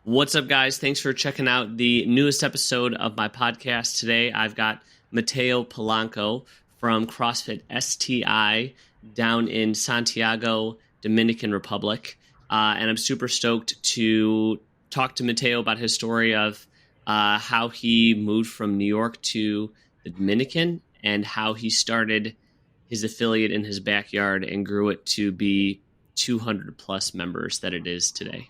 What's up, guys? Thanks for checking out the newest episode of my podcast. Today, I've got Mateo Polanco from CrossFit STI down in Santiago, Dominican Republic. And I'm super stoked to talk to Mateo about his story of how he moved from New York to the Dominican and how he started his affiliate in his backyard and grew it to be 200 plus members that it is today.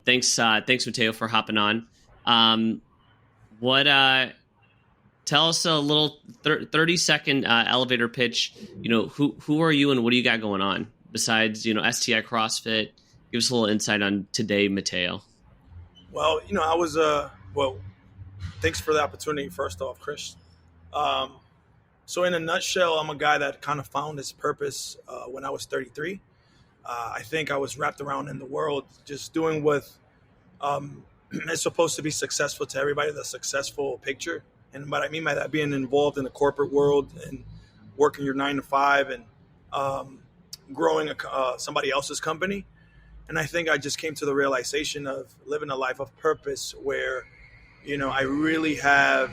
Thanks, Mateo, for hopping on. Tell us a little 30-second elevator pitch. Who are you and what do you got going on besides STI CrossFit? Give us a little insight on today, Mateo. Well, I was thanks for the opportunity. First off, Chris. So in a nutshell, I'm a guy that kind of found his purpose when I was 33. I think I was wrapped around in the world, just doing what is supposed to be successful to everybody, the successful picture. And what I mean by that, being involved in the corporate world and working your 9 to 5 and growing somebody else's company. And I think I just came to the realization of living a life of purpose where, I really have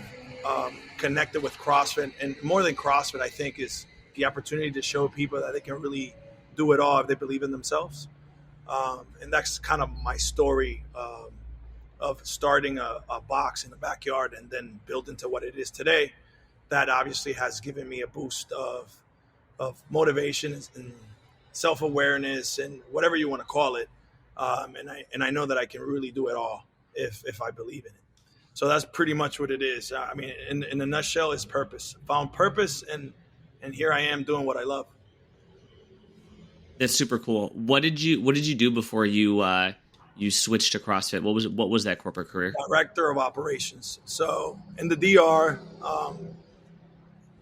connected with CrossFit. And more than CrossFit, I think, is the opportunity to show people that they can really do it all if they believe in themselves. And that's kind of my story of starting a box in the backyard and then build into what it is today. That obviously has given me a boost of motivation and self-awareness and whatever you want to call it. And I know that I can really do it all if I believe in it. So that's pretty much what it is. I mean, in a nutshell, it's purpose. Found purpose, and here I am doing what I love. That's super cool. What did you do before you switched to CrossFit? What was that corporate career? Director of operations. So in the DR,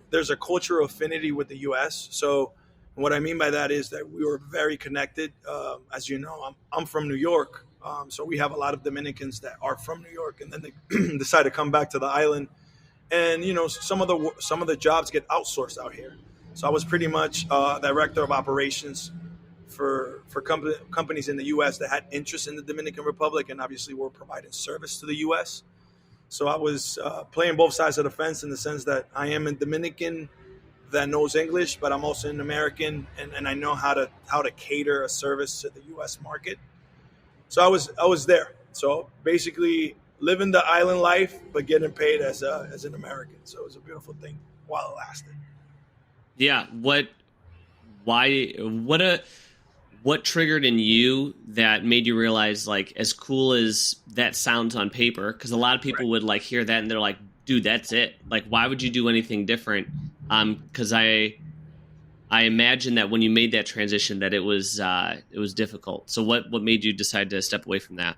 there's a cultural affinity with the U.S. So what I mean by that is that we were very connected. As you know, I'm from New York, so we have a lot of Dominicans that are from New York, and then they decide to come back to the island. And some of the jobs get outsourced out here. So I was pretty much director of operations for companies in the U.S. that had interest in the Dominican Republic, and obviously were providing service to the U.S. So I was playing both sides of the fence in the sense that I am a Dominican that knows English, but I'm also an American, and I know how to cater a service to the U.S. market. So I was there. So basically living the island life, but getting paid as an American. So it was a beautiful thing while it lasted. Yeah. What triggered in you that made you realize, like, as cool as that sounds on paper, because a lot of people would like hear that and they're like, dude, that's it. Like, why would you do anything different? Because I imagine that when you made that transition, that it was difficult. So what made you decide to step away from that?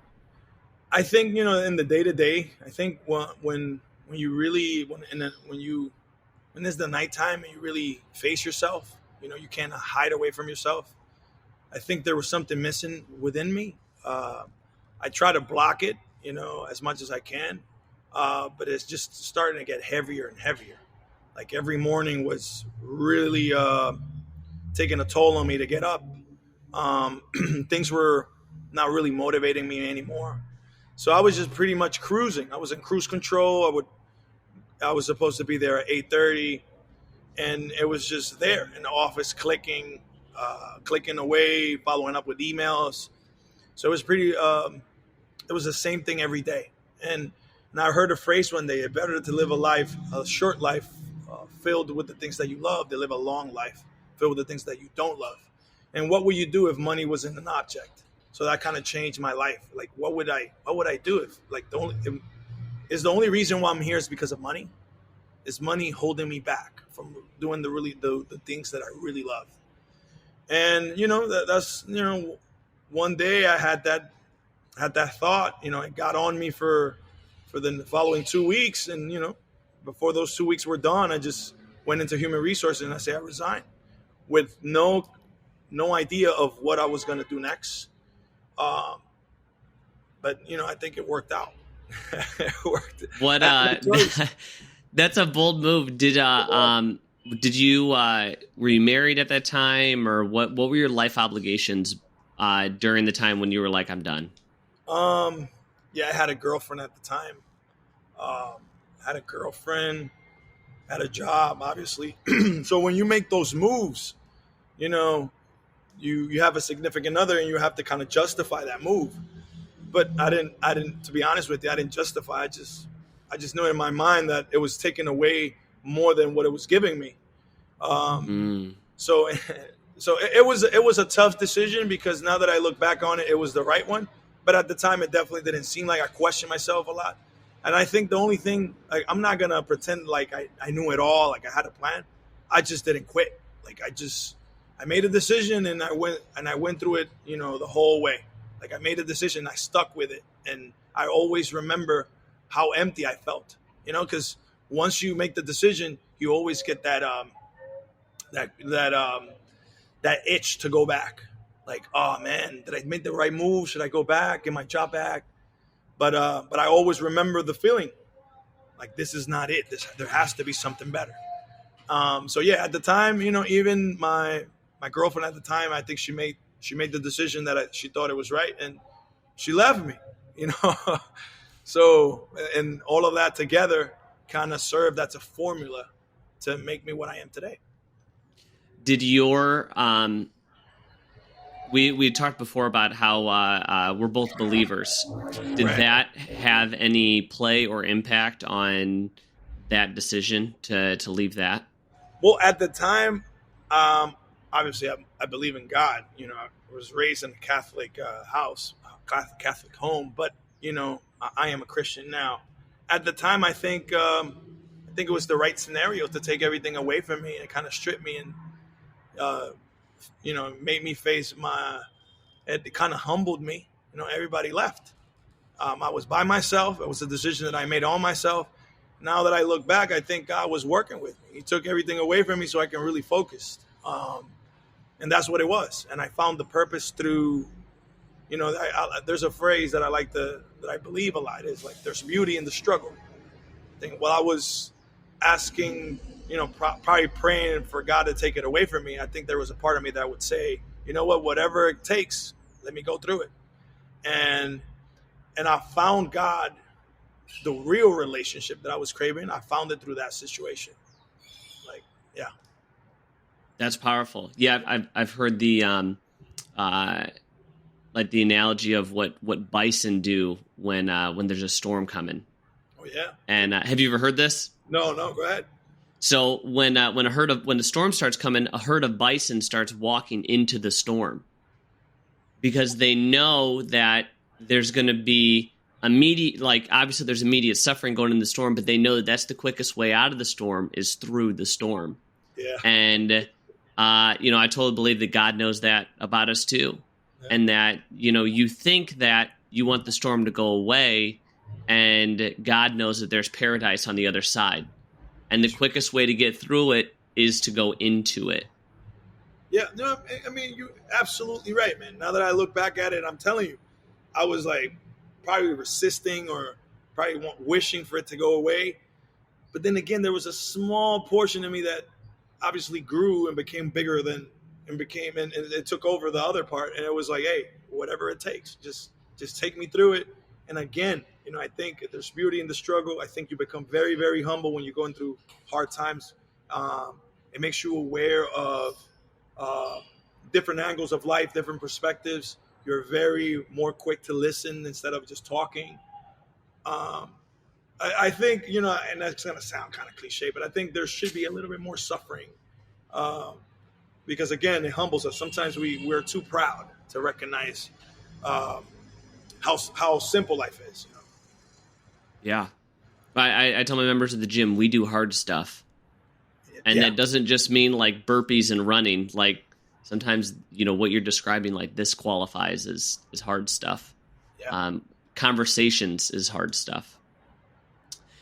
I think in the day to day, I think when it's the nighttime and you really face yourself, you can't hide away from yourself. I think there was something missing within me. I try to block it, as much as I can, but it's just starting to get heavier and heavier. Like every morning was really taking a toll on me to get up. Things were not really motivating me anymore. So I was just pretty much cruising. I was in cruise control. I was supposed to be there at 8:30, and it was just there in the office clicking away, following up with emails. So it was it was the same thing every day. And I heard a phrase one day: "It's better to live a short life, filled with the things that you love, than live a long life filled with the things that you don't love." And what would you do if money wasn't an object? So that kind of changed my life. Like, what would I do if the only reason why I'm here is because of money? Is money holding me back from doing the things that I really love? And that's one day I had that thought. It got on me for the following 2 weeks, and before those 2 weeks were done, I just went into human resources and I said I resigned with no idea of what I was going to do next. but I think it worked out. It worked. What that's a bold move. Did you were you married at that time, or what were your life obligations during the time when you were like, I'm done? Yeah, I had a girlfriend at the time. Had a girlfriend, had a job, obviously. So when you make those moves, you have a significant other, and you have to kind of justify that move. But I didn't, to be honest with you, I didn't justify. I just knew in my mind that it was taking away more than what it was giving me. So it was a tough decision, because now that I look back on it, it was the right one. But at the time, it definitely didn't seem like. I questioned myself a lot. And I think the only thing, like, I'm not going to pretend like I knew it all, like I had a plan. I just didn't quit. Like, I made a decision, and I went through it, the whole way. Like, I made a decision, I stuck with it. And I always remember how empty I felt, because once you make the decision, you always get that itch to go back. Like, oh man, did I make the right move? Should I go back? Get my job back? But I always remember the feeling, like, this is not it. There has to be something better. So yeah, at the time, even my girlfriend at the time, I think she made the decision that she thought it was right, and she left me. So, and all of that together kind of served as a formula to make me what I am today. Did your we talked before about how we're both believers. Did Right. that have any play or impact on that decision to leave that? Well, at the time, obviously, I believe in God. I was raised in a Catholic house, Catholic home, but I am a Christian now. At the time, I think it was the right scenario to take everything away from me and kind of strip me and made me face it kind of humbled me. Everybody left. I was by myself. It was a decision that I made on myself. Now that I look back, I think God was working with me. He took everything away from me so I can really focus. And that's what it was. And I found the purpose through, there's a phrase that that I believe a lot. Is like, there's beauty in the struggle. I think while I was asking, probably praying for God to take it away from me, I think there was a part of me that would say, you know what, whatever it takes, let me go through it. And I found God, the real relationship that I was craving, I found it through that situation. Like, yeah. That's powerful. Yeah, I've heard the like the analogy of what bison do when there's a storm coming. Oh yeah. And have you ever heard this? No, go ahead. So when the storm starts coming, a herd of bison starts walking into the storm, because they know that there's going to be obviously there's immediate suffering going in the storm, but they know that that's the quickest way out of the storm is through the storm. Yeah. And I totally believe that God knows that about us too. Yeah. And that, you think that you want the storm to go away, and God knows that there's paradise on the other side. And the quickest way to get through it is to go into it. Yeah, no, I mean, you're absolutely right, man. Now that I look back at it, I'm telling you, I was like probably resisting or probably wishing for it to go away. But then again, there was a small portion of me that obviously grew and became bigger and it took over the other part. And it was like, hey, whatever it takes, just take me through it. And again, I think there's beauty in the struggle. I think you become very, very humble when you're going through hard times. It makes you aware of different angles of life, different perspectives. You're very more quick to listen instead of just talking. I think, and that's going to sound kind of cliche, but I think there should be a little bit more suffering because, again, it humbles us. Sometimes we're too proud to recognize how simple life is. Yeah. I tell my members of the gym, we do hard stuff. And that doesn't just mean like burpees and running. Like sometimes, what you're describing, like this qualifies as hard stuff. Yeah. Conversations is hard stuff.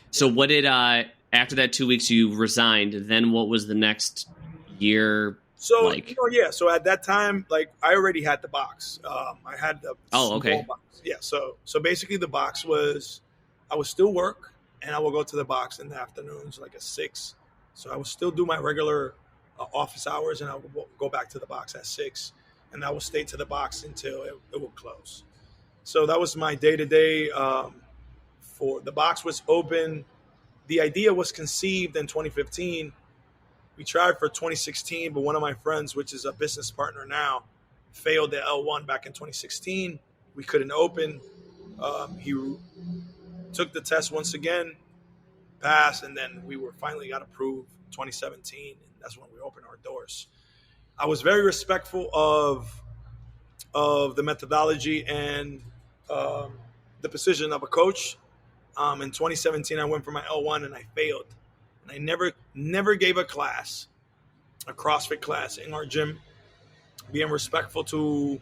So what did, after that 2 weeks you resigned, then what was the next year, So, like? so at that time, like I already had the box. I had the Oh, okay. small box. Yeah. So basically the box was, I would still work and I will go to the box in the afternoons, like at 6. So I would still do my regular office hours and I would go back to the box at 6 and I will stay to the box until it will close. So that was my day to day. For the box was open. The idea was conceived in 2015. We tried for 2016, but one of my friends, which is a business partner now, failed the L1 back in 2016. We couldn't open. He took the test once again, passed, and then we were finally got approved 2017, and that's when we opened our doors. I was very respectful of the methodology and the position of a coach. In 2017, I went for my L1 and I failed. And I never gave a CrossFit class in our gym, being respectful to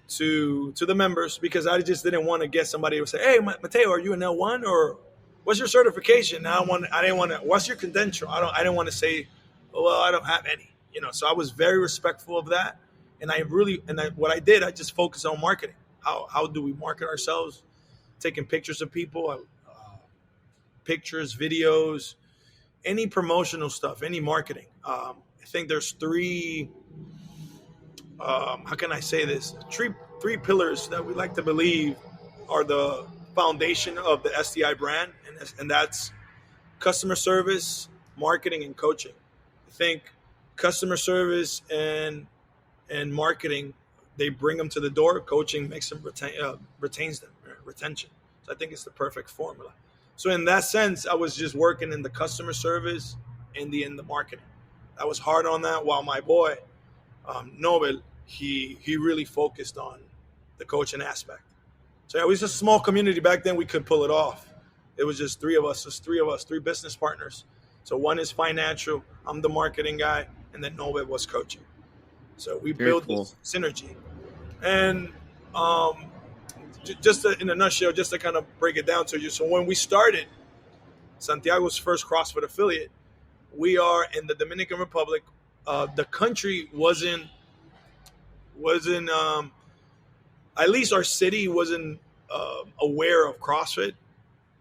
the members, because I just didn't want to get somebody who would say, "Hey, Mateo, are you an L1 or what's your certification?" I didn't want to. What's your credential? I didn't want to say, "Oh, well, I don't have any." So I was very respectful of that, and what I did, I just focused on marketing. How do we market ourselves? Taking pictures of people, pictures, videos, any promotional stuff, any marketing. I think there's three. How can I say this? Three pillars that we like to believe are the foundation of the STI brand, and that's customer service, marketing, and coaching. I think customer service and marketing, they bring them to the door. Coaching makes them retains them, retention. So I think it's the perfect formula. So in that sense, I was just working in the customer service and in the marketing. I was hard on that, while my boy Nobel, he really focused on the coaching aspect. So it was a small community back then. We could pull it off. It was just three of us, three business partners. So one is financial, I'm the marketing guy, and then Nobel was coaching. So we built this synergy. And just in a nutshell, just to kind of break it down to you. So when we started Santiago's first CrossFit affiliate, we are in the Dominican Republic. The country wasn't at least our city wasn't aware of CrossFit.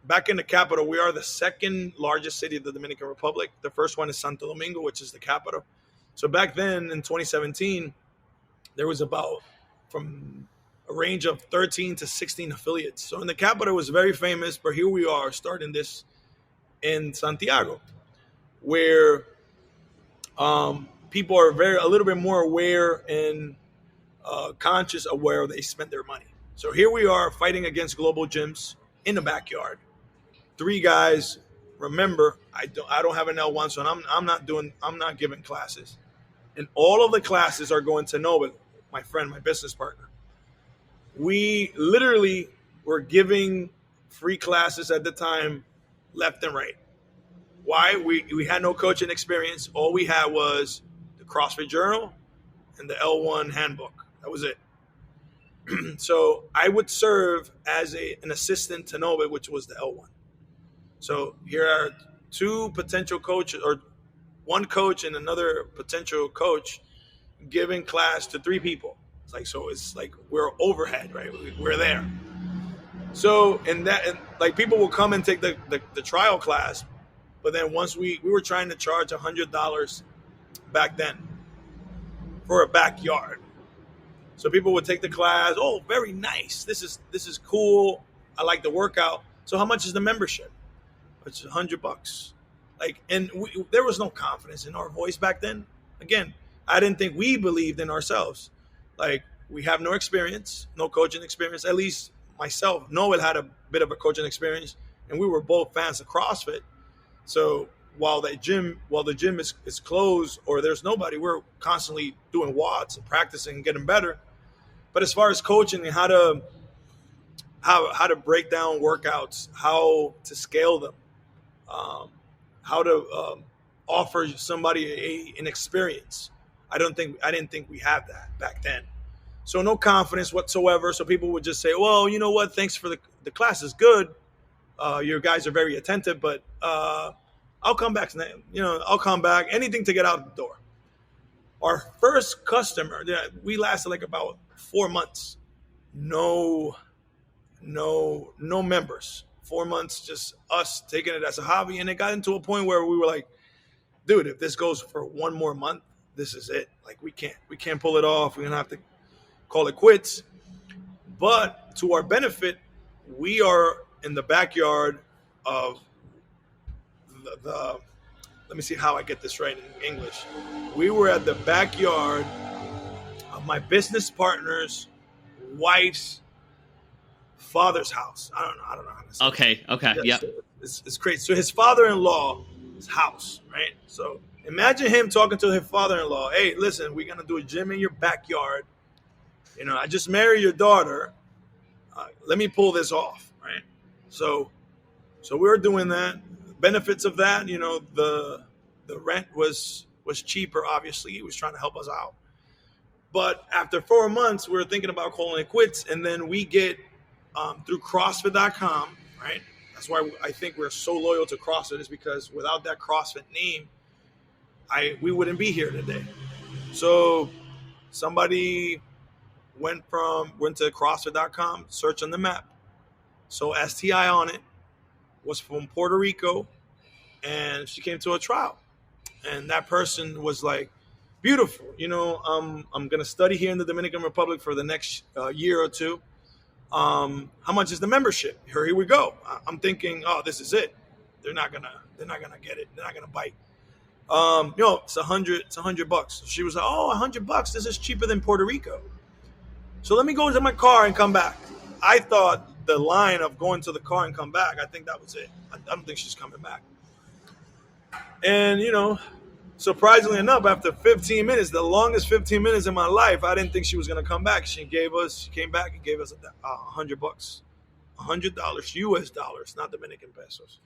Back in the capital, we are the second largest city of the Dominican Republic. The first one is Santo Domingo, which is the capital. So back then in 2017, there was about from a range of 13 to 16 affiliates. So in the capital, it was very famous, but here we are starting this in Santiago, where people are a little bit more aware and conscious of where they spend their money. So here we are fighting against global gyms in the backyard. 3 guys. Remember, I don't have an L1, so I'm not giving classes, and all of the classes are going to Nobel, my friend, my business partner. We literally were giving free classes at the time, left and right. Why? We had no coaching experience. All we had was the CrossFit Journal and the L1 handbook. That was it. So I would serve as an assistant to Nobel, which was the L1. So here are 2 potential coaches, or 1 coach and another potential coach, giving class to 3 people. It's like we're overhead, right? We're there. So like people will come and take the trial class, but then once we were trying to charge $100 back then for a backyard. So people would take the class. Oh, very nice. This is cool. I like the workout. So how much is the membership? It's $100. There was no confidence in our voice back then. Again, I didn't think we believed in ourselves. We have no experience, no coaching experience. At least myself, Noel had a bit of a coaching experience, and we were both fans of CrossFit. So while the gym is closed or there's nobody, we're constantly doing watts and practicing and getting better. But as far as coaching and how to break down workouts, how to scale them, how to offer somebody an experience, I didn't think we had that back then. So no confidence whatsoever. So people would just say, well, you know what? Thanks for the class is good. Your guys are very attentive, but I'll come back. I'll come back. Anything to get out the door. Our first customer, we lasted like about 4 months. No members. 4 months, just us taking it as a hobby. And it got into a point where we were like, dude, if this goes for one more month, this is it. Like we can't pull it off. We're gonna have to call it quits. But to our benefit, we are in the backyard of the let me see how I get this right in English. We were at the backyard of my business partner's wife's father's house. I don't know how to say Okay. Okay. yes, Yep. it's crazy. So his father-in-law's house, right? So imagine him talking to his father-in-law. Hey, listen, we're gonna do a gym in your backyard. I just married your daughter. Let me pull this off, right? So we were doing that. Benefits of that, the rent was cheaper. Obviously, he was trying to help us out. But after 4 months, we were thinking about calling it quits, and then we get through CrossFit.com, right? That's why I think we're so loyal to CrossFit, is because without that CrossFit name, we wouldn't be here today. So somebody went to CrossFit.com, search on the map, so STI on it, was from Puerto Rico, and she came to a trial. And that person was like, beautiful, I'm going to study here in the Dominican Republic for the next year or two. How much is the membership? Here we go. I'm thinking, oh, this is it. They're not gonna get it. They're not gonna bite. It's $100. So she was like, oh, $100. This is cheaper than Puerto Rico. So let me go into my car and come back. I thought the line of going to the car and come back, I think that was it. I don't think she's coming back. And, surprisingly enough, after 15 minutes, the longest 15 minutes in my life, I didn't think she was going to come back. She came back and gave us $100, $100 US dollars, not Dominican pesos.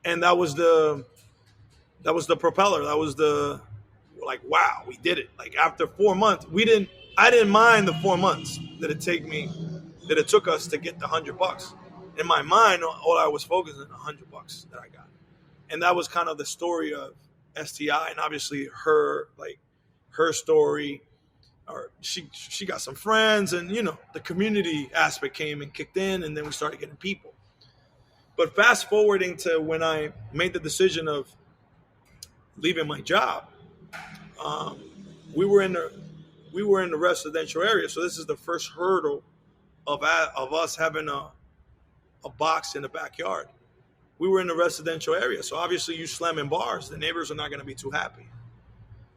And that was the propeller. That was wow, we did it. Like after 4 months, I didn't mind the 4 months that it took us to get the $100. In my mind, all I was focusing on $100 that I got. And that was kind of the story of STI, and obviously her story, or she got some friends, and the community aspect came and kicked in, and then we started getting people. But fast forwarding to when I made the decision of leaving my job, we were in the residential area, so this is the first hurdle of us having a box in the backyard. We were in the residential area, so obviously you slamming bars, the neighbors are not going to be too happy.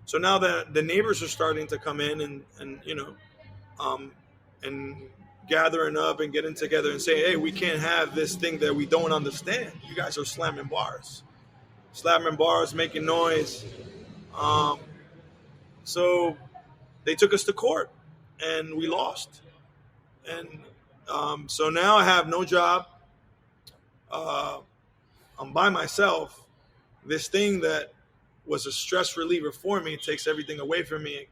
So now that the neighbors are starting to come in and gathering up and getting together and saying, hey, we can't have this thing that we don't understand. You guys are slamming bars, making noise. So they took us to court, and we lost. And so now I have no job. I'm by myself. This thing that was a stress reliever for me, takes everything away from me,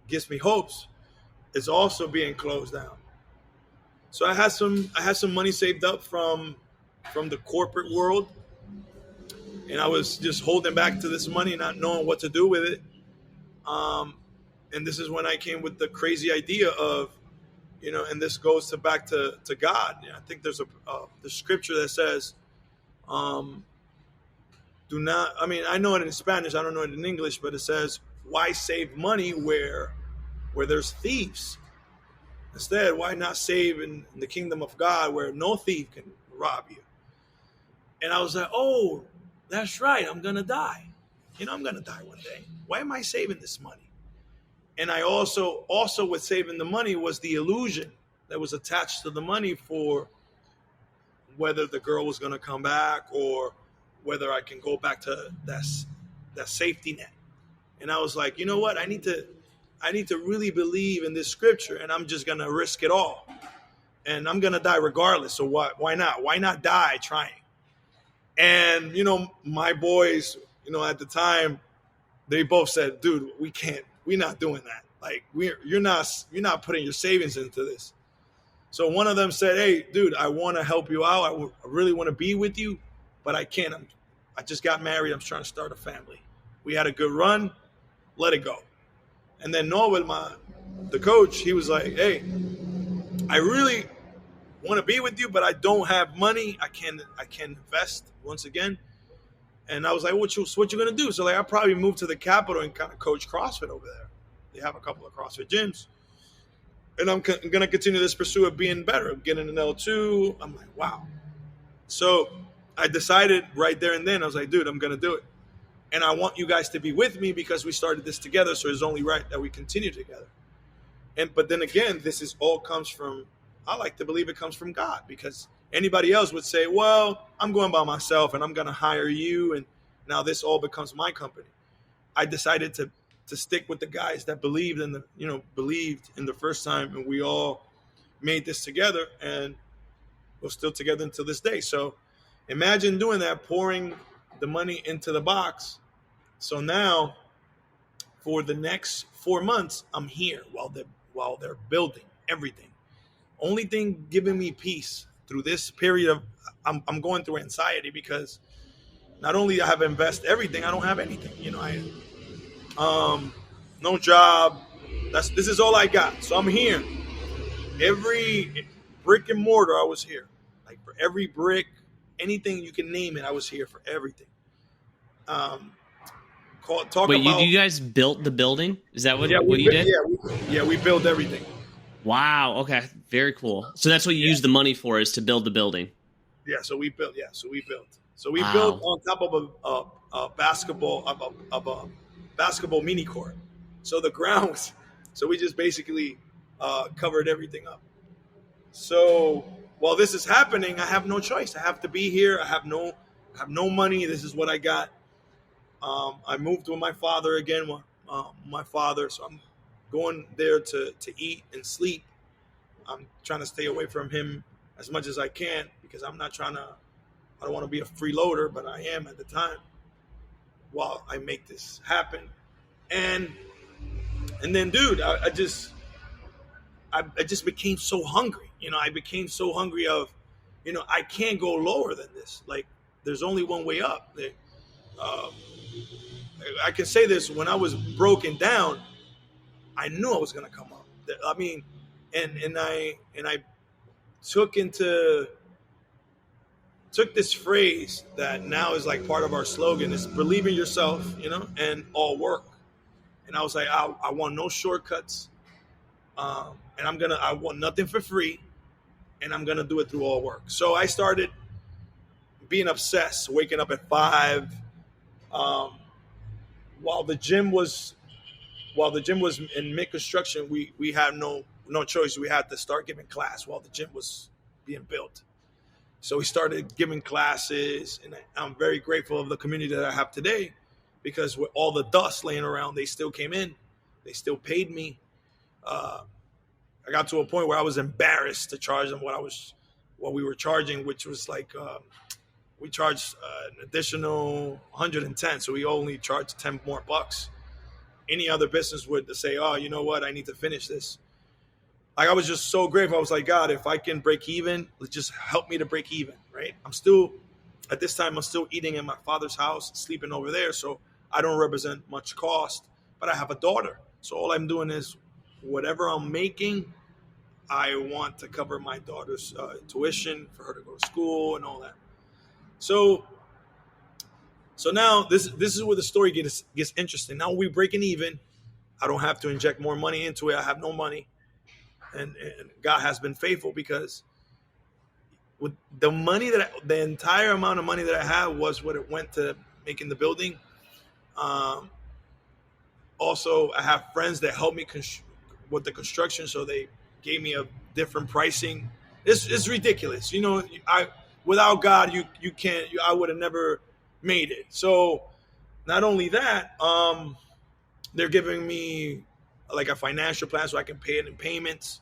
gives me hopes, is also being closed down. So I had some money saved up from the corporate world, and I was just holding back to this money, not knowing what to do with it. And this is when I came with the crazy idea of, and this goes back to God. I think there's the scripture that says, do not, I know it in Spanish, I don't know it in English, but it says, why save money where there's thieves? Instead, why not save in the kingdom of God where no thief can rob you? And I was like, oh, that's right, I'm going to die. I'm going to die one day. Why am I saving this money? And I also with saving the money was the illusion that was attached to the money for whether the girl was going to come back or whether I can go back to that safety net. And I was like, you know what? I need to really believe in this scripture, and I'm just going to risk it all. And I'm going to die regardless. So why not? Why not die trying? And, my boys, at the time, they both said, dude, we're not doing that. Like you're not putting your savings into this. So one of them said, hey, dude, I want to help you out. I really want to be with you, but I can't. I just got married. I'm trying to start a family. We had a good run. Let it go. And then Noel, the coach, he was like, hey, I really want to be with you, but I don't have money. I can't invest once again. And I was like, what you gonna do? So like, I probably moved to the capital and kind of coach CrossFit over there. They have a couple of CrossFit gyms, and I'm gonna continue this pursuit of being better, of getting an L2. I'm like, wow. So I decided right there and then, I was like, dude, I'm gonna do it, and I want you guys to be with me because we started this together. So it's only right that we continue together. But then again, this is all comes from. I like to believe it comes from God, because anybody else would say, well, I'm going by myself and I'm going to hire you, and now this all becomes my company. I decided to stick with the guys that believed in the first time, and we all made this together, and we're still together until this day. So imagine doing that, pouring the money into the box. So now for the next 4 months, I'm here while they're building everything. Only thing giving me peace through this period of I'm going through anxiety, because not only I have invested everything, I don't have anything. No job. This is all I got. So I'm here. Every brick and mortar, I was here. Like for every brick, anything you can name it, I was here for everything. Wait, you guys built the building? Is that what you did? Yeah, we built everything. Wow. Okay. Very cool. So that's what you use the money for, is to build the building. Yeah. So we built. Built on top of a basketball mini court. So the grounds. So we just basically covered everything up. So while this is happening, I have no choice. I have to be here. I have no money. This is what I got. I moved with my father again. My father. So I'm going there to eat and sleep. I'm trying to stay away from him as much as I can, because I don't want to be a freeloader, but I am at the time while I make this happen. And then, dude, I just became so hungry. I became so hungry of, I can't go lower than this. Like, there's only one way up. I can say this, when I was broken down, I knew I was going to come up. I mean, and I took this phrase that now is like part of our slogan, is believe in yourself, and all work. And I was like, I want no shortcuts. And I want nothing for free, and I'm going to do it through all work. So I started being obsessed, waking up at 5, while the gym was in mid-construction. We had no choice. We had to start giving class while the gym was being built. So we started giving classes, and I'm very grateful of the community that I have today, because with all the dust laying around, they still came in. They still paid me. I got to a point where I was embarrassed to charge them what we were charging, which was like we charged an additional 110, so we only charged 10 more bucks. Any other business would say, oh, you know what, I need to finish this. Like, I was just so grateful. I was like, God, if I can break even, just help me to break even, right? At this time, I'm still eating in my father's house, sleeping over there, so I don't represent much cost, but I have a daughter. So all I'm doing is whatever I'm making, I want to cover my daughter's tuition for her to go to school and all that. So now this is where the story gets interesting. Now we're breaking even. I don't have to inject more money into it. I have no money. And God has been faithful, because with the money the entire amount of money that I had was what it went to making the building. Also, I have friends that helped me with the construction, so they gave me a different pricing. It's ridiculous. Without God, you can't. I would have never made it. So not only that, they're giving me like a financial plan so I can pay it in payments.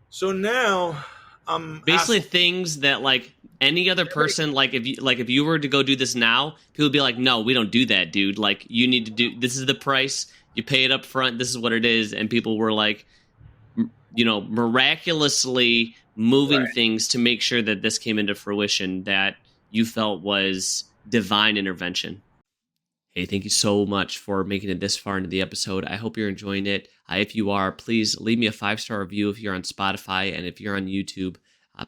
So now I'm basically things that like any other person, like if you were to go do this now, people would be like, no, we don't do that, dude. Like, you need to do, this is the price, you pay it up front, this is what it is. And people were like, miraculously moving things to make sure that this came into fruition, that you felt was divine intervention. Hey, thank you so much for making it this far into the episode. I hope you're enjoying it. If you are, please leave me a 5-star review if you're on Spotify, and if you're on YouTube,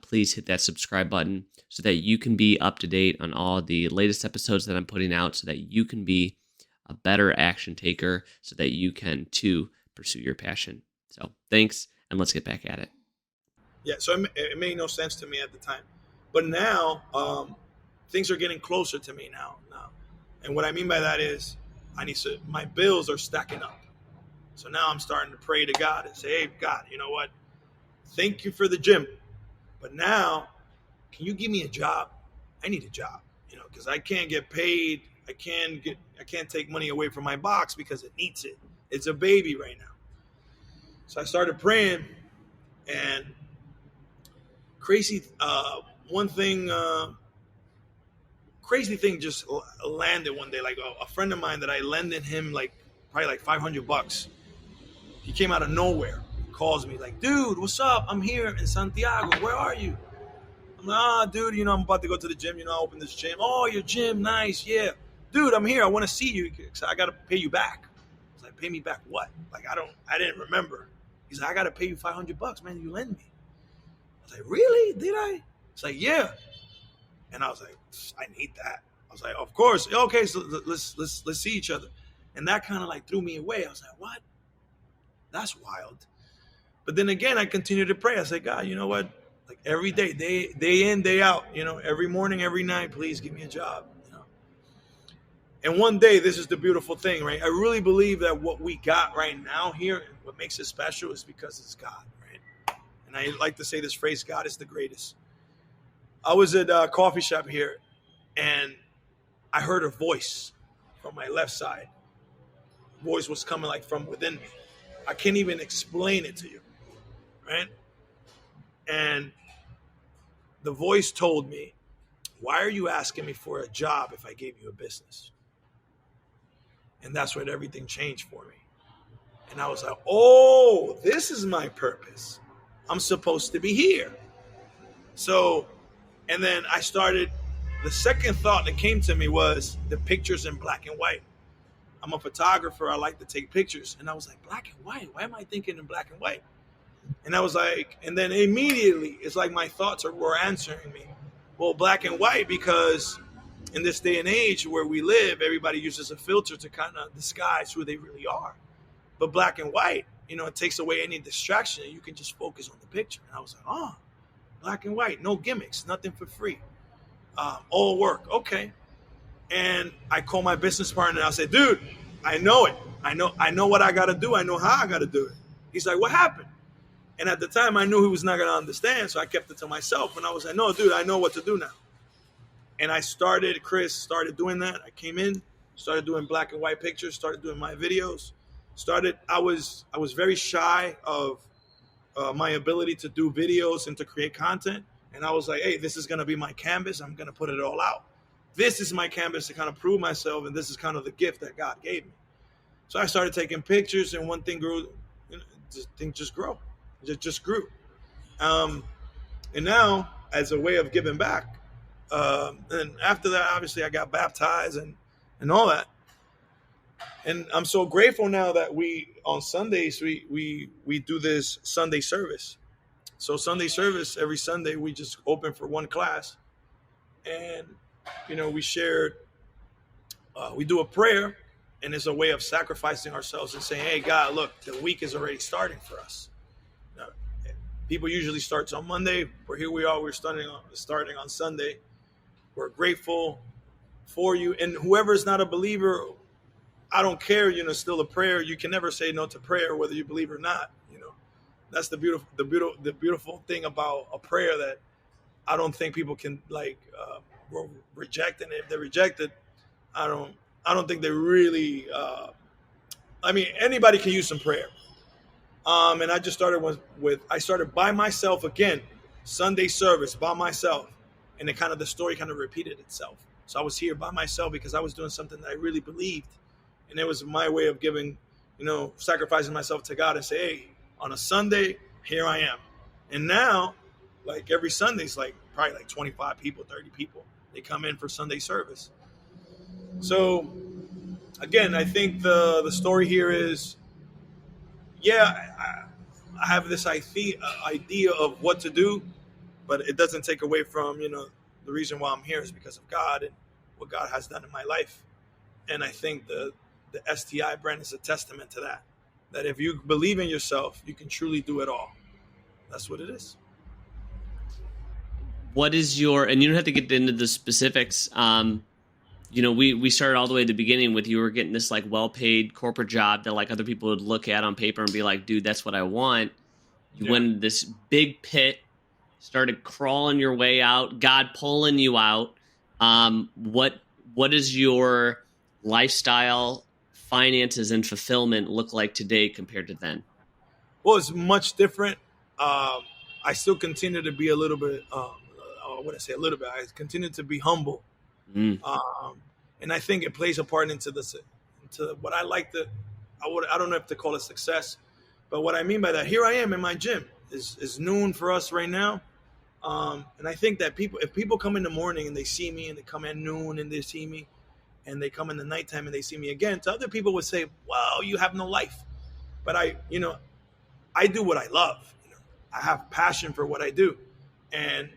please hit that subscribe button so that you can be up to date on all the latest episodes that I'm putting out, so that you can be a better action taker, so that you can too pursue your passion. So thanks, and let's get back at it. Yeah, so it made no sense to me at the time. But now things are getting closer to me now. And what I mean by that is my bills are stacking up. So now I'm starting to pray to God and say, hey, God, you know what? Thank you for the gym. But now, can you give me a job? I need a job, because I can't get paid. I can't take money away from my box because it needs it. It's a baby right now. So I started praying, and crazy thing just landed one day. Like a friend of mine that I lended him probably like $500. He came out of nowhere. He calls me like, dude, what's up? I'm here in Santiago. Where are you? I'm like, dude, I'm about to go to the gym. I opened this gym. Oh, your gym, nice, yeah. Dude, I'm here. I want to see you. So I got to pay you back. I was like, pay me back what? Like, I didn't remember. He's like, I got to pay you $500, man. You lend me. I was like, really? Did I? It's like, yeah. And I was like, I need that. I was like, of course. Okay, so let's see each other. And that kind of like threw me away. I was like, what? That's wild. But then again, I continued to pray. I said, God, you know what? Like every day, day in, day out, every morning, every night, please give me a job. And one day, this is the beautiful thing, right? I really believe that what we got right now here, what makes it special is because it's God, right? And I like to say this phrase, God is the greatest. I was at a coffee shop here, and I heard a voice from my left side. The voice was coming like from within me. I can't even explain it to you, right? And the voice told me, why are you asking me for a job if I gave you a business? And that's when everything changed for me. And I was like, oh, this is my purpose. I'm supposed to be here. So, and then the second thought that came to me was the pictures in black and white. I'm a photographer. I like to take pictures. And I was like, black and white? Why am I thinking in black and white? And I was like, and then immediately, it's like my thoughts were answering me. Well, black and white, because in this day and age where we live, everybody uses a filter to kind of disguise who they really are. But black and white, it takes away any distraction, and you can just focus on the picture. And I was like, oh, black and white, no gimmicks, nothing for free. All work, okay. And I call my business partner, and I said, dude, I know it. I know what I got to do. I know how I got to do it. He's like, what happened? And at the time, I knew he was not going to understand, so I kept it to myself. And I was like, no, dude, I know what to do now. And Chris started doing that. I came in, started doing black and white pictures, started doing my videos. I was very shy of my ability to do videos and to create content. And I was like, hey, this is going to be my canvas. I'm going to put it all out. This is my canvas to kind of prove myself. And this is kind of the gift that God gave me. So I started taking pictures, and one thing grew, things just grew. It just grew. And now, as a way of giving back, and after that, obviously, I got baptized and all that. And I'm so grateful now that on Sundays, we do this Sunday service. So Sunday service, every Sunday, we just open for one class. And, we shared, we do a prayer, and it's a way of sacrificing ourselves and saying, hey, God, look, the week is already starting for us. Now, people usually start on Monday, but here we are, we're starting on Sunday. We're grateful for you. And whoever is not a believer, I don't care, still a prayer. You can never say no to prayer, whether you believe or not. That's the beautiful thing about a prayer, that I don't think people can reject. And if they're rejected, I don't think they really, anybody can use some prayer. And I just started I started by myself again, Sunday service by myself. And the story kind of repeated itself. So I was here by myself because I was doing something that I really believed. And it was my way of giving, sacrificing myself to God and say, hey, on a Sunday, here I am. And now, every Sunday, it's probably 25 people, 30 people. They come in for Sunday service. So Again, I think the story here is, yeah, I have this idea of what to do, but it doesn't take away from, the reason why I'm here is because of God and what God has done in my life. And I think the STI brand is a testament to that. That if you believe in yourself, you can truly do it all. That's what it is. What is your, and you don't have to get into the specifics. We started all the way at the beginning with you were getting this like well-paid corporate job that like other people would look at on paper and be like, dude, that's what I want. You went into this big pit, started crawling your way out, God pulling you out. What is your lifestyle, finances, and fulfillment look like today compared to then? Well, it's much different. I still continue to be a little bit, I wouldn't say a little bit, I continue to be humble. And I think it plays a part into what I like to, I don't know if to call it success, but what I mean by that, here I am in my gym. Is noon for us right now. And I think that if people come in the morning and they see me, and they come at noon and they see me, and they come in the nighttime and they see me again, to other people would say, wow, you have no life. But I do what I love. I have passion for what I do. And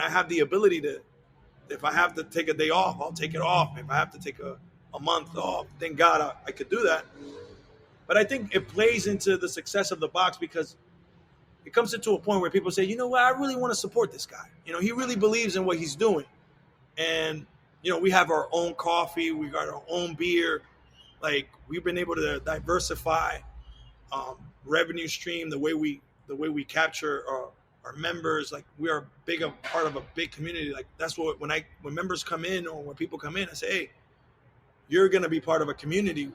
I have the ability to, if I have to take a day off, I'll take it off. If I have to take a month off, thank God I could do that. But I think it plays into the success of the box, because it comes into a point where people say, you know what, I really want to support this guy. He really believes in what he's doing. And, we have our own coffee. We got our own beer. Like, we've been able to diversify revenue stream, the way we capture our members. Like, we are a part of a big community. Like, that's what, when members come in, or when people come in, I say, hey, you're going to be part of a community.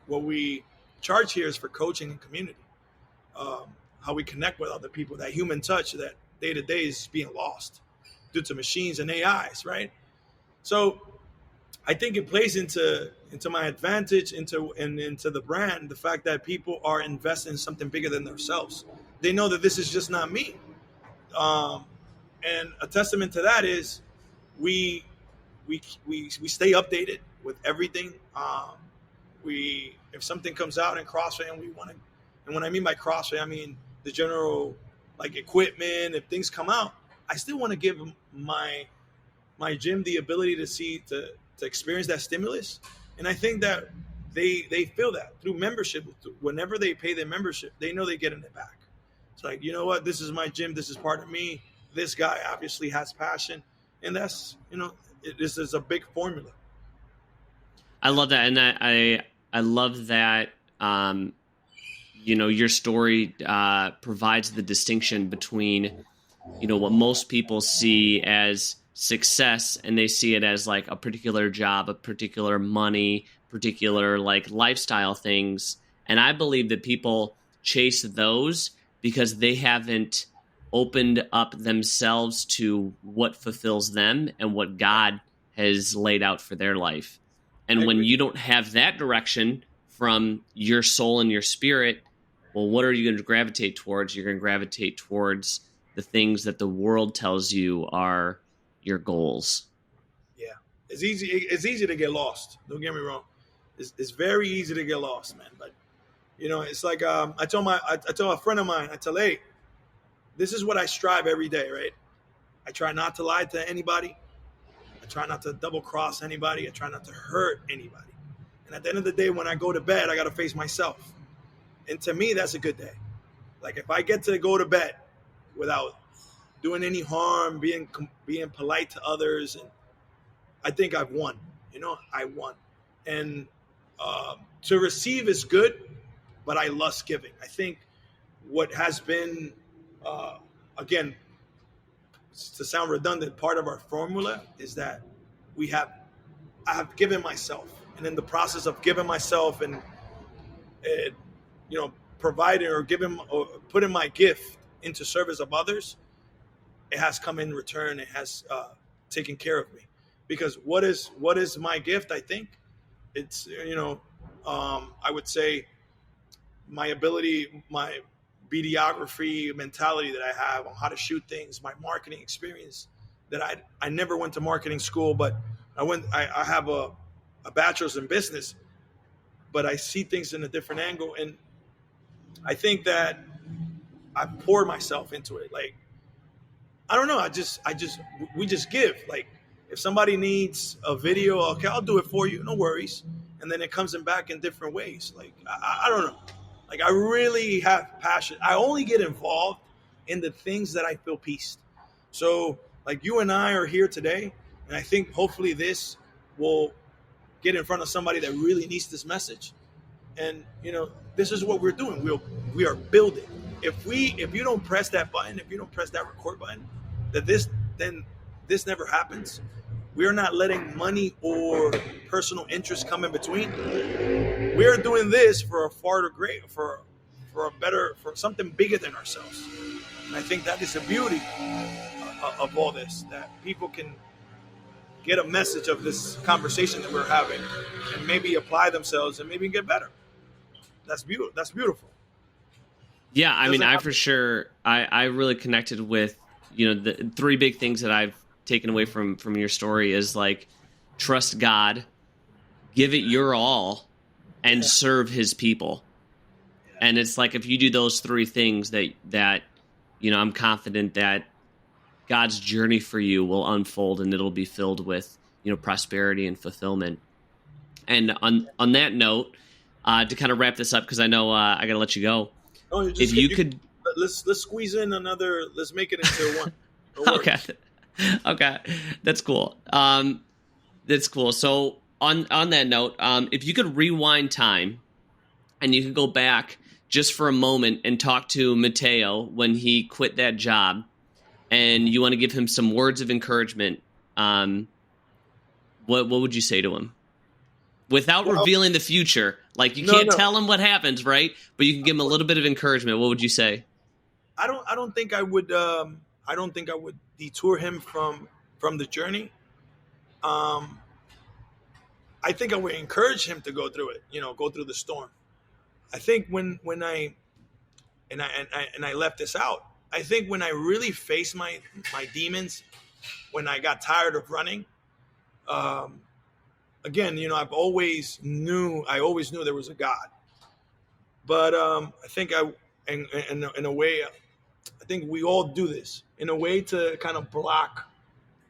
What we charge here is for coaching and community. How we connect with other people, that human touch that day to day is being lost due to machines and AIs, right? So I think it plays into my advantage, into the brand, the fact that people are investing in something bigger than themselves. They know that this is just not me. And a testament to that is we stay updated with everything. If something comes out in CrossFit and when I mean by CrossFit, I mean the general like equipment. If things come out, I still want to give my gym the ability to experience that stimulus. And I think that they feel that through membership. Whenever they pay their membership, they know they get it back. It's like, you know what, this is my gym, this is part of me. This guy obviously has passion, and that's, this is a big formula. I love that. And I love that your story provides the distinction between what most people see as success, and they see it as like a particular job, a particular money, particular like lifestyle things. And I believe that people chase those because they haven't opened up themselves to what fulfills them and what God has laid out for their life. And when you don't have that direction from your soul and your spirit, well, what are you going to gravitate towards? You're going to gravitate towards the things that the world tells you are your goals. Yeah, it's easy to get lost. Don't get me wrong. It's very easy to get lost, man. But it's like I told a friend of mine, hey, this is what I strive every day, right? I try not to lie to anybody. I try not to double cross anybody. I try not to hurt anybody. And at the end of the day, when I go to bed, I got to face myself. And to me, that's a good day. Like, if I get to go to bed without doing any harm, being polite to others, and I think I've won. I won. And to receive is good, but I lust giving. I think what has been, again, to sound redundant, part of our formula is that I have given myself, and in the process of giving myself and providing or giving or putting my gift into service of others, it has come in return. It has taken care of me. Because what is my gift? I think it's I would say my ability, my videography mentality that I have on how to shoot things, my marketing experience. That I never went to marketing school, but I have a bachelor's in business. but I see things in a different angle. And I think that I pour myself into it. Like, I don't know. We just give. Like, if somebody needs a video, okay, I'll do it for you. No worries. And then it comes in back in different ways. Like, I don't know. Like, I really have passion. I only get involved in the things that I feel peace. So, like, you and I are here today, and I think hopefully this will get in front of somebody that really needs this message. And, this is what we're doing. We are building. If you don't press that button, if you don't press that record button, then this never happens. We are not letting money or personal interest come in between. We are doing this for a farther great, for something bigger than ourselves. And I think that is the beauty of all this, that people can get a message of this conversation that we're having and maybe apply themselves and maybe get better. That's beautiful. That's beautiful. Yeah, I mean, I really connected with, the three big things that I've taken away from your story is, like, trust God, give it your all, and serve his people. And it's like, if you do those three things that I'm confident that God's journey for you will unfold and it'll be filled with, prosperity and fulfillment. And on that note, to kind of wrap this up, because I know I got to let you go. Oh, let's squeeze in another. Let's make it into one. Okay, that's cool. That's cool. So on that note, if you could rewind time, and you could go back just for a moment and talk to Mateo when he quit that job, and you want to give him some words of encouragement, what would you say to him? Without revealing the future, like you can't tell him what happens, right? But you can give him a little bit of encouragement. What would you say? I don't think I would. I don't think I would detour him from the journey. I think I would encourage him to go through it. Go through the storm. I think when I left this out. I think when I really faced my demons, when I got tired of running. Again, I always knew there was a God, but I think in a way, I think we all do this in a way to kind of block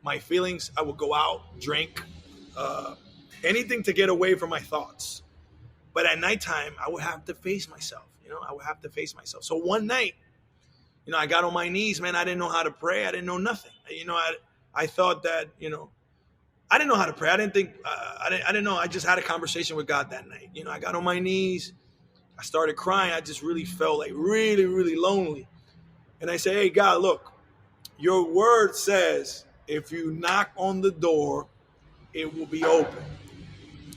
my feelings. I would go out, drink, anything to get away from my thoughts. But at nighttime, I would have to face myself. I would have to face myself. So one night, I got on my knees, man. I didn't know how to pray. I didn't know nothing. I thought that, I didn't know how to pray. I didn't think, I didn't know. I just had a conversation with God that night. I got on my knees. I started crying. I just really felt like really, really lonely. And I said, hey, God, look, your word says, if you knock on the door, it will be open.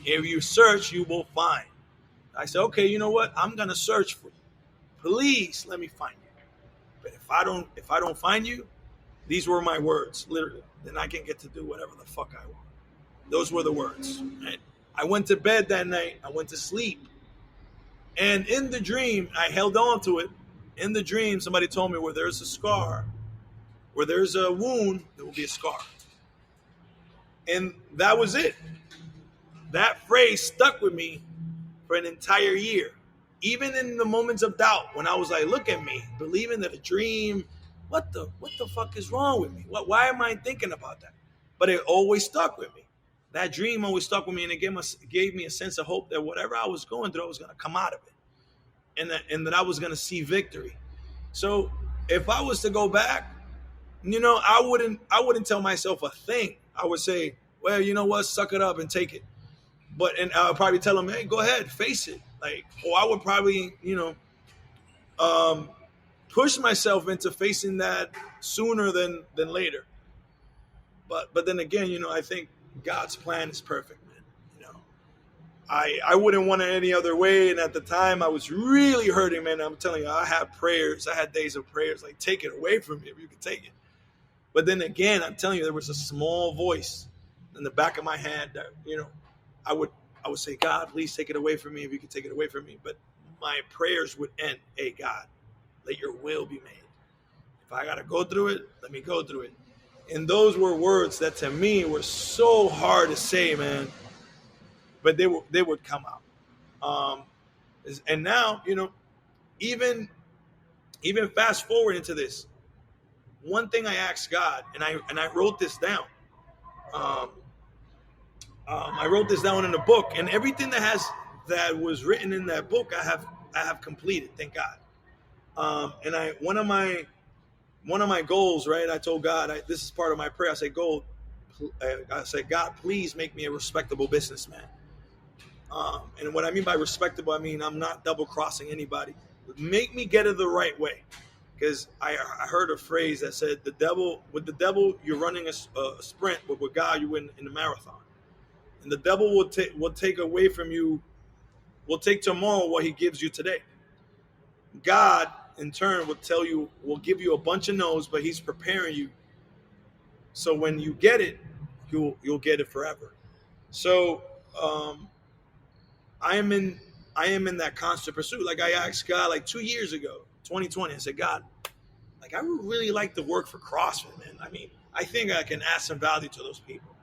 If you search, you will find. I said, okay, you know what? I'm going to search for you. Please let me find you. But if I don't find you, these were my words, literally. Then I can get to do whatever the fuck I want. Those were the words. Right? I went to bed that night. I went to sleep. And in the dream, I held on to it. In the dream, somebody told me where there's a scar, where there's a wound, there will be a scar. And that was it. That phrase stuck with me for an entire year. Even in the moments of doubt, when I was like, look at me, believing that a dream, what the fuck is wrong with me? Why am I thinking about that? But it always stuck with me. That dream always stuck with me, and it gave me a sense of hope that whatever I was going through, I was going to come out of it, and that I was going to see victory. So if I was to go back, I wouldn't tell myself a thing. I would say, well, you know what, suck it up and take it. And I would probably tell them, hey, go ahead, face it. Or I would probably, push myself into facing that sooner than later. But then again, I think God's plan is perfect, man. I wouldn't want it any other way. And at the time, I was really hurting, man. I'm telling you, I had prayers. I had days of prayers, like, take it away from me if you could take it. But then again, I'm telling you, there was a small voice in the back of my head that, I would say, God, please take it away from me if you could take it away from me. But my prayers would end, hey, God, let your will be made. If I got to go through it, let me go through it. And those were words that to me were so hard to say, man. But they would come out. Um, and now, even fast forward into this, one thing I asked God, and I wrote this down. Um, I wrote this down in a book, and everything that was written in that book, I have completed. Thank God. And one of my goals, right? I told God, this is part of my prayer. I said, God, please make me a respectable businessman. And what I mean by respectable, I mean I'm not double crossing anybody. Make me get it the right way. Because I heard a phrase that said, with the devil, you're running a sprint, but with God, you win in the marathon. And the devil will take away from you, will take tomorrow what he gives you today. God, in turn, will give you a bunch of no's, but he's preparing you. So when you get it, you'll get it forever. So I am in that constant pursuit. Like I asked God like 2 years ago, 2020, I said, God, like I would really like to work for CrossFit, man. I mean, I think I can add some value to those people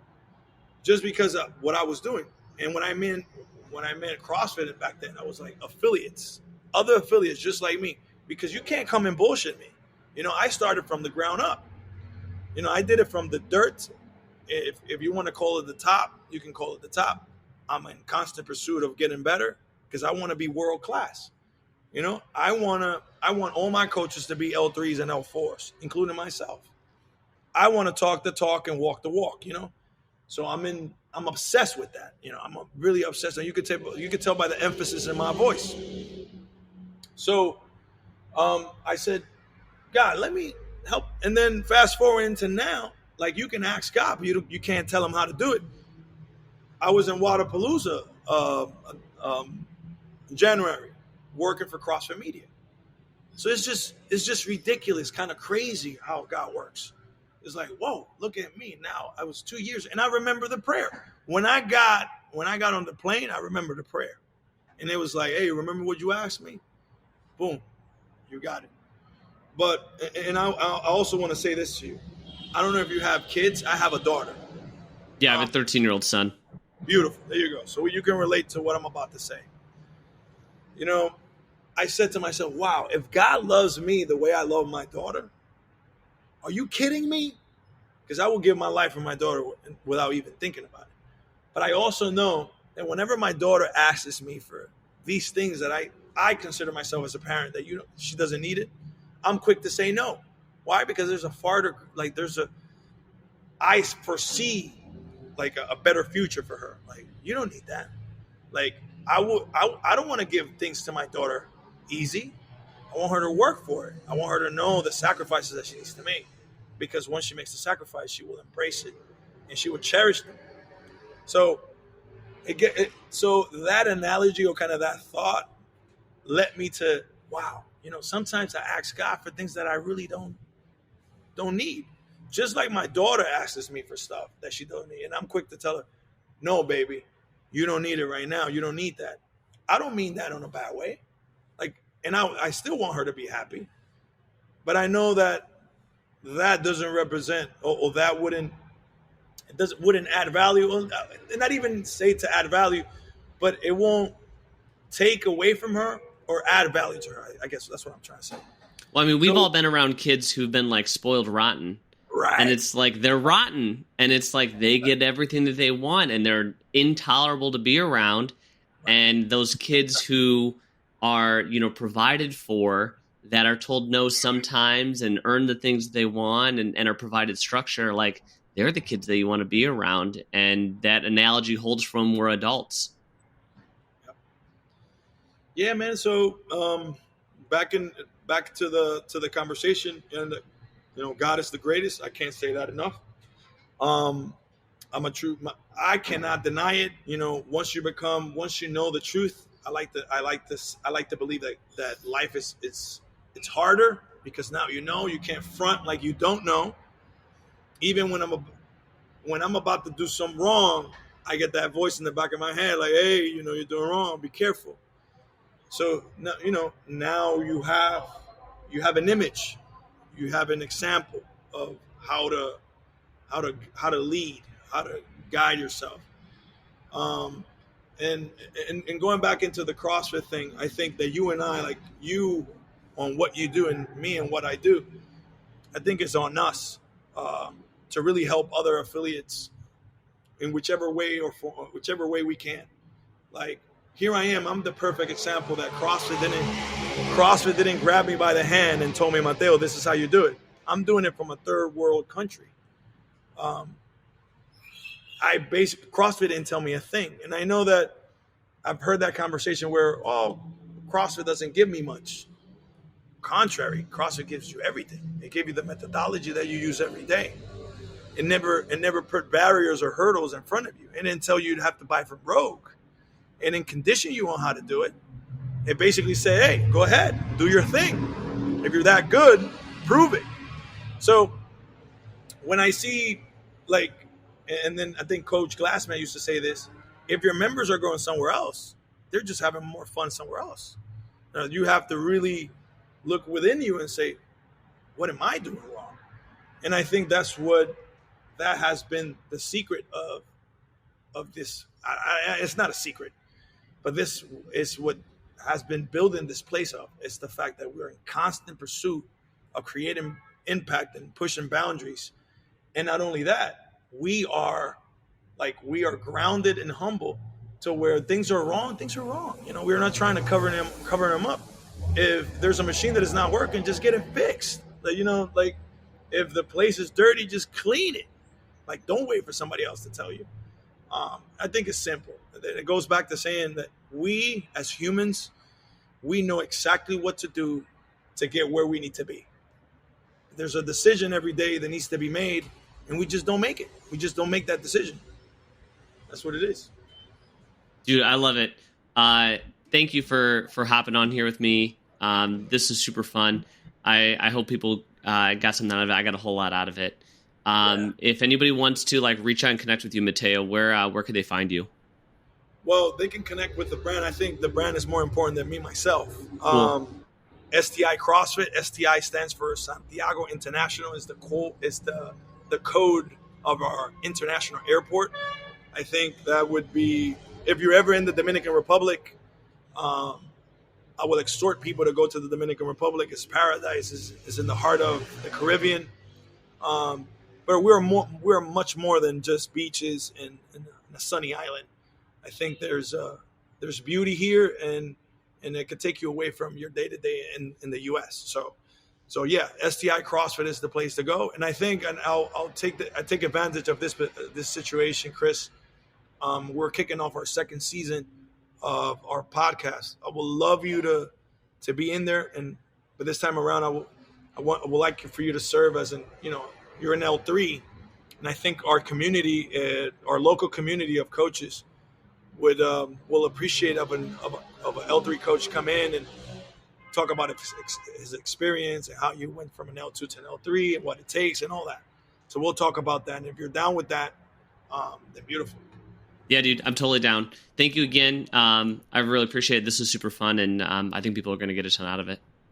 just because of what I was doing. And when I meant CrossFit back then, I was like other affiliates just like me, because you can't come and bullshit me. I started from the ground up. I did it from the dirt. If you want to call it the top, you can call it the top. I'm in constant pursuit of getting better because I want to be world class. I want all my coaches to be L3s and L4s, including myself. I want to talk the talk and walk the walk, So I'm obsessed with that. I'm really obsessed. And you could tell by the emphasis in my voice. So I said, God, let me help. And then fast forward into now, like you can ask God, but you can't tell him how to do it. I was in Wadapalooza in January working for CrossFit Media. So it's just ridiculous, kind of crazy how God works. It's like, whoa, look at me now. I was 2 years, and I remember the prayer. When I got on the plane, I remember the prayer. And it was like, hey, remember what you asked me? Boom, you got it. But, and I also want to say this to you. I don't know if you have kids. I have a daughter. Yeah, I have a 13-year-old son. Beautiful. There you go. So you can relate to what I'm about to say. I said to myself, wow, if God loves me the way I love my daughter, are you kidding me? Because I will give my life for my daughter without even thinking about it. But I also know that whenever my daughter asks me for these things that I consider myself as a parent that she doesn't need it, I'm quick to say no. Why? Because I foresee like a better future for her. Like, you don't need that. Like, I don't want to give things to my daughter easy. I want her to work for it. I want her to know the sacrifices that she needs to make. Because once she makes the sacrifice, she will embrace it and she will cherish them. So so that analogy or kind of that thought led me to, wow, sometimes I ask God for things that I really don't need. Just like my daughter asks me for stuff that she don't need. And I'm quick to tell her, no, baby, you don't need it right now. You don't need that. I don't mean that in a bad way. Like, and I still want her to be happy. But I know that doesn't represent, or that wouldn't add value. Not even say to add value, but it won't take away from her or add value to her. I guess that's what I'm trying to say. Well, I mean, we've all been around kids who've been like spoiled rotten. Right. And it's like they're rotten, and it's like they get everything that they want, and they're intolerable to be around. Right. And those kids who are, provided for, that are told no sometimes and earn the things they want and are provided structure, like they're the kids that you want to be around. And that analogy holds for when we're adults. Yeah, man. So back to the conversation, and God is the greatest. I can't say that enough. I cannot deny it. Once you know the truth, I like to believe that life it's harder because now you can't front like you don't know. Even when I'm about to do something wrong, I get that voice in the back of my head like, hey, you're doing wrong. Be careful. So now you have an image, you have an example of how to lead, how to guide yourself. And going back into the CrossFit thing, I think that you and I, like you on what you do and me and what I do, I think it's on us to really help other affiliates in whichever way whichever way we can. Like, here I am. I'm the perfect example that CrossFit didn't grab me by the hand and told me, Mateo, this is how you do it. I'm doing it from a third world country. CrossFit didn't tell me a thing. And I know that I've heard that conversation where, oh, CrossFit doesn't give me much. Contrary, CrossFit gives you everything. It gave you the methodology that you use every day. It never put barriers or hurdles in front of you. It didn't tell you you'd have to buy from Rogue. It didn't condition you on how to do it. It basically said, hey, go ahead, do your thing. If you're that good, prove it. So when I see, like, and then I think Coach Glassman used to say this, if your members are going somewhere else, they're just having more fun somewhere else. Now, you have to really look within you and say, what am I doing wrong? And I think that has been the secret of this. It's not a secret, but this is what has been building this place up. It's the fact that we're in constant pursuit of creating impact and pushing boundaries. And not only that, we are grounded and humble to where things are wrong. You know, we're not trying to cover them up. If there's a machine that is not working, just get it fixed. Like, you know, like if the place is dirty, just clean it. Like, don't wait for somebody else to tell you. I think it's simple. It goes back to saying that we as humans, we know exactly what to do to get where we need to be. There's a decision every day that needs to be made, and we just don't make it. We just don't make that decision. That's what it is. Dude, I love it. Thank you for hopping on here with me. This is super fun. I hope people got something out of it. I got a whole lot out of it. If anybody wants to like reach out and connect with you, Mateo, where could they find you? Well, they can connect with the brand. I think the brand is more important than me myself. Cool. STI CrossFit. STI stands for Santiago International. Is the code of our international airport. I think that would be, if you're ever in the Dominican Republic, I will exhort people to go to the Dominican Republic. It's paradise. It's in the heart of the Caribbean. But we're much more than just beaches and a sunny island. I think there's beauty here, and it could take you away from your day to day in the U.S. So yeah, STI CrossFit is the place to go. And I think, and I'll take advantage of this situation, Chris. We're kicking off our second season of our podcast. I would love you to be in there, but this time around, I would like for you to serve as you're in L3, and I think our community, our local community of coaches, will appreciate of an L3 coach come in and talk about his experience and how you went from an L2 to an L3 and what it takes and all that. So we'll talk about that. And if you're down with that, then beautiful. Yeah, dude, I'm totally down. Thank you again. I really appreciate it. This is super fun, and I think people are going to get a ton out of it.